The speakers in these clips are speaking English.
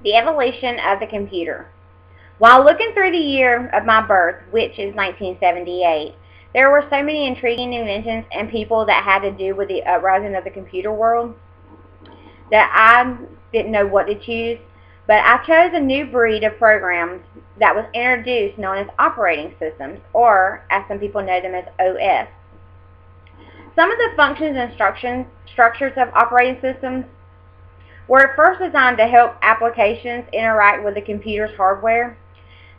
The evolution of the computer. While looking through the year of my birth, which is 1978, there were so many intriguing inventions and people that had to do with the uprising of the computer world that I didn't know what to choose, but I chose a new breed of programs that was introduced known as operating systems, or as some people know them as OS. Some of the functions and structures of operating systems were at first designed to help applications interact with the computer's hardware.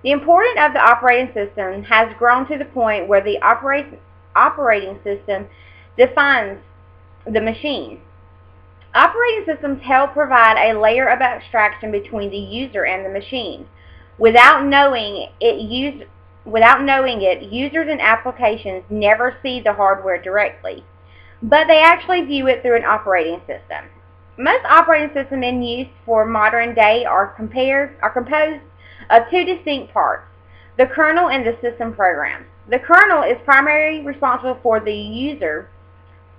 The importance of the operating system has grown to the point where the operating system defines the machine. Operating systems help provide a layer of abstraction between the user and the machine. Without knowing it, users and applications never see the hardware directly, but they actually view it through an operating system. Most operating systems in use for modern day are composed of two distinct parts, the kernel and the system program. The kernel is primarily responsible for the user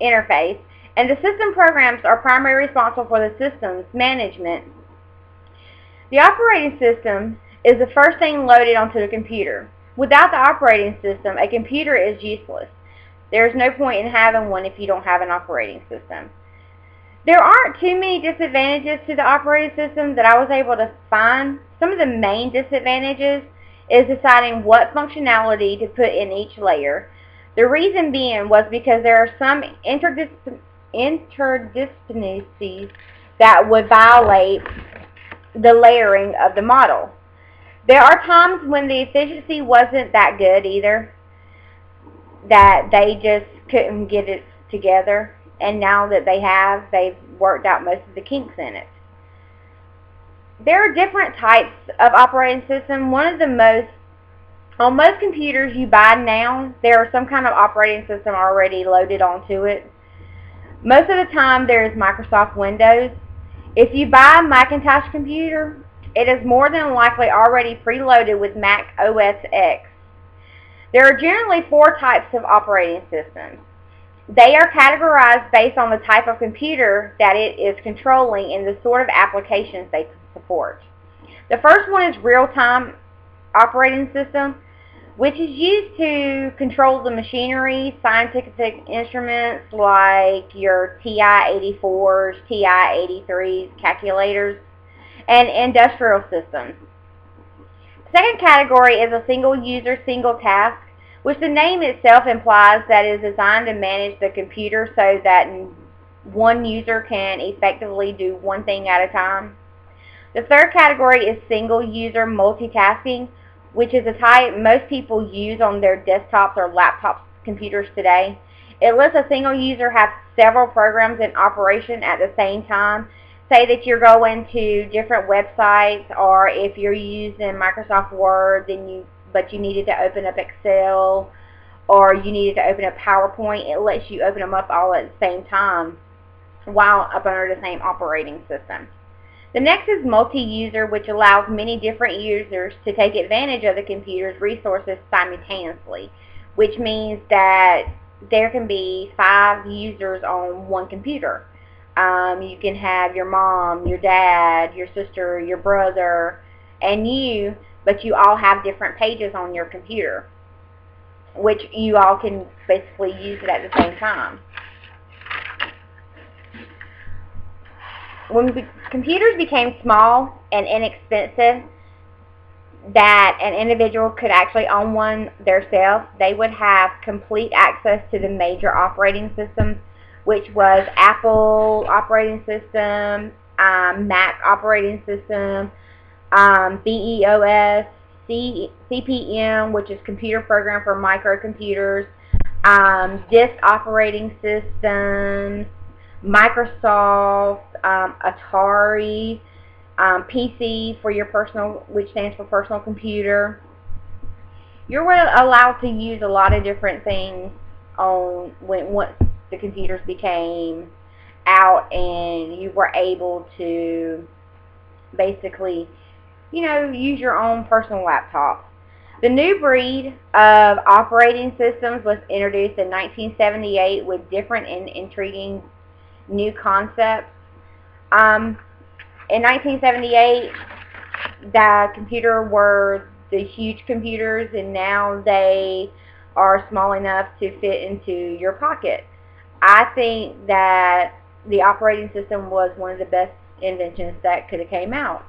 interface, and the system programs are primarily responsible for the system's management. The operating system is the first thing loaded onto the computer. Without the operating system, a computer is useless. There is no point in having one if you don't have an operating system. There aren't too many disadvantages to the operating system that I was able to find. Some of the main disadvantages is deciding what functionality to put in each layer. The reason being was because there are some interdependencies that would violate the layering of the model. There are times when the efficiency wasn't that good either, that they just couldn't get it together, and now that they have, they've worked out most of the kinks in it. There are different types of operating system. On most computers you buy now, there is some kind of operating system already loaded onto it. Most of the time there is Microsoft Windows. If you buy a Macintosh computer, it is more than likely already preloaded with Mac OS X. There are generally 4 types of operating systems. They are categorized based on the type of computer that it is controlling and the sort of applications they support. The first one is real-time operating system, which is used to control the machinery, scientific instruments like your TI-84s, TI-83s, calculators, and industrial systems. The second category is a single-user, single-task, which the name itself implies that it is designed to manage the computer so that one user can effectively do one thing at a time. The third category is single-user multitasking, which is a type most people use on their desktops or laptop computers today. It lets a single user have several programs in operation at the same time. Say that you're going to different websites, or if you're using Microsoft Word, but you needed to open up Excel, or you needed to open up PowerPoint, it lets you open them up all at the same time while up under the same operating system. The next is multi-user, which allows many different users to take advantage of the computer's resources simultaneously, which means that there can be 5 users on one computer. You can have your mom, your dad, your sister, your brother, and you, but you all have different pages on your computer, which you all can basically use it at the same time. When computers became small and inexpensive, that an individual could actually own one themselves, they would have complete access to the major operating systems, which was Apple operating system, Mac operating system, BEOS, CP/M, which is computer program for microcomputers, disk operating systems, Microsoft, Atari, PC for your personal, which stands for personal computer. You're allowed to use a lot of different things once the computers became out and you were able to basically, use your own personal laptop. The new breed of operating systems was introduced in 1978 with different and intriguing new concepts. in 1978, the computer were the huge computers, and now they are small enough to fit into your pocket. I think that the operating system was one of the best inventions that could have came out.